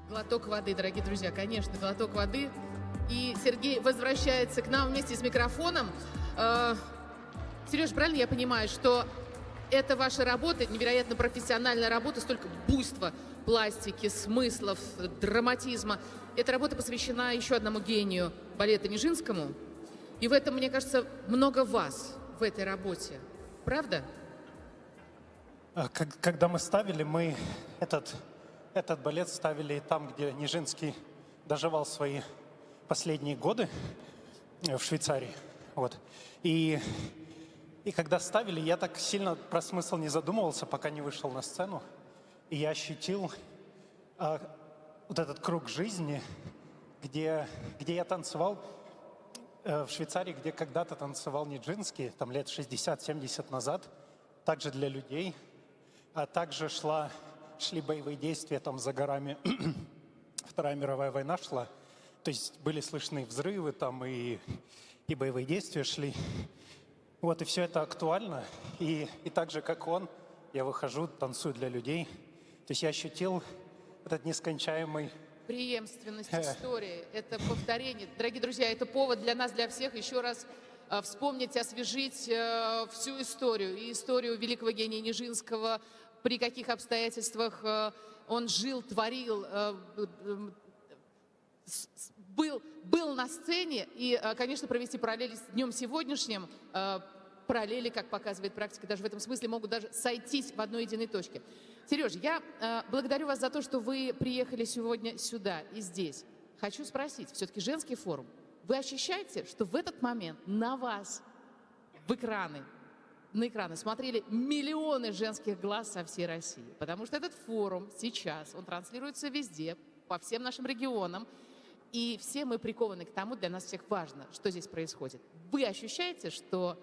Глоток воды, дорогие друзья, конечно, глоток воды. И Сергей возвращается к нам вместе с микрофоном. Сереж, правильно я понимаю, что это ваша работа, невероятно профессиональная работа, столько буйства, пластики, смыслов, драматизма. Эта работа посвящена еще одному гению балета Нижинскому. И в этом, мне кажется, много вас в этой работе. Правда? Когда мы ставили, мы этот балет ставили там, где Нижинский доживал свои последние годы, в Швейцарии. Вот. И когда ставили, я так сильно про смысл не задумывался, пока не вышел на сцену. И я ощутил вот этот круг жизни, где я танцевал в Швейцарии, где когда-то танцевал Нижинский, там лет 60-70 назад, также для людей, а также шли боевые действия там за горами. Вторая мировая война шла, то есть были слышны взрывы там и боевые действия шли. Вот, и все это актуально. И так же, как он, я выхожу, танцую для людей. То есть я ощутил этот нескончаемый... Преемственность истории, это повторение. Дорогие друзья, это повод для нас, для всех еще раз вспомнить, освежить всю историю. И историю великого гения Нижинского, при каких обстоятельствах он жил, творил, был на сцене. И, конечно, провести параллели с днем сегодняшним. Параллели, как показывает практика, даже в этом смысле могут даже сойтись в одной единой точке. Сереж, я благодарю вас за то, что вы приехали сегодня сюда и здесь. Хочу спросить, все-таки женский форум. Вы ощущаете, что в этот момент на вас, на экраны смотрели миллионы женских глаз со всей России? Потому что этот форум сейчас, он транслируется везде, по всем нашим регионам. И все мы прикованы к тому, для нас всех важно, что здесь происходит. Вы ощущаете, что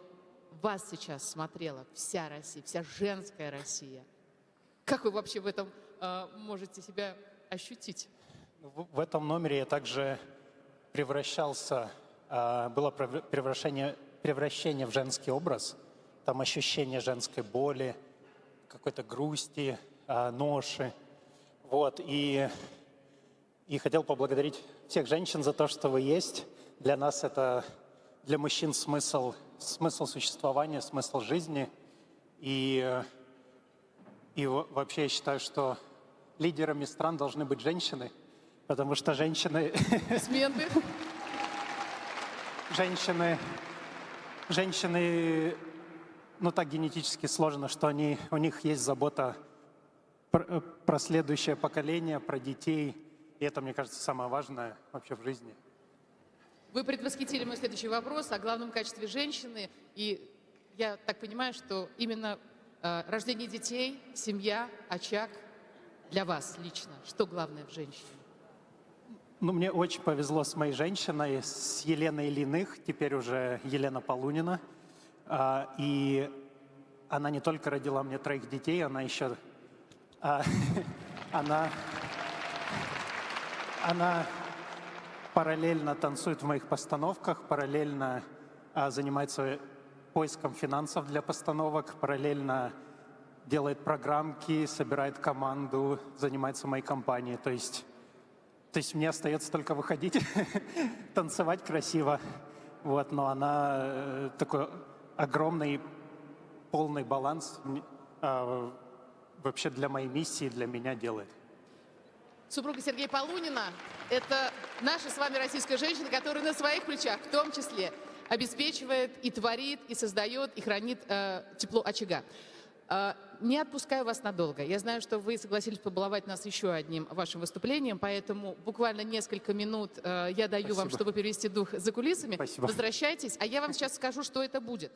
вас сейчас смотрела вся Россия, вся женская Россия? Как вы вообще в этом можете себя ощутить? В этом номере я также превращался, было превращение в женский образ, там ощущение женской боли, какой-то грусти, ноши. Вот, и хотел поблагодарить всех женщин за то, что вы есть. Для нас это, для мужчин смысл существования, смысл жизни. И вообще я считаю, что лидерами стран должны быть женщины, потому что женщины... Женщины, ну так генетически сложно, что у них есть забота про следующее поколение, про детей. И это, мне кажется, самое важное вообще в жизни. Вы предвосхитили мой следующий вопрос о главном качестве женщины. И я так понимаю, что именно рождение детей, семья, очаг для вас лично. Что главное в женщине? Ну, мне очень повезло с моей женщиной, с Еленой Ильиных, теперь уже Елена Полунина. И она не только родила мне 3 детей, она еще... Она параллельно танцует в моих постановках, параллельно занимается поиском финансов для постановок, параллельно делает программки, собирает команду, занимается в моей компании. То есть мне остается только выходить, танцевать красиво. Вот, но она такой огромный, полный баланс вообще для моей миссии, для меня делает. Супруга Сергея Полунина – это наша с вами российская женщина, которая на своих плечах в том числе обеспечивает и творит, и создает, и хранит тепло очага. Не отпускаю вас надолго. Я знаю, что вы согласились побаловать нас еще одним вашим выступлением, поэтому буквально несколько минут я даю вам, чтобы перевести дух за кулисами. Спасибо. Возвращайтесь, а я вам сейчас скажу, что это будет.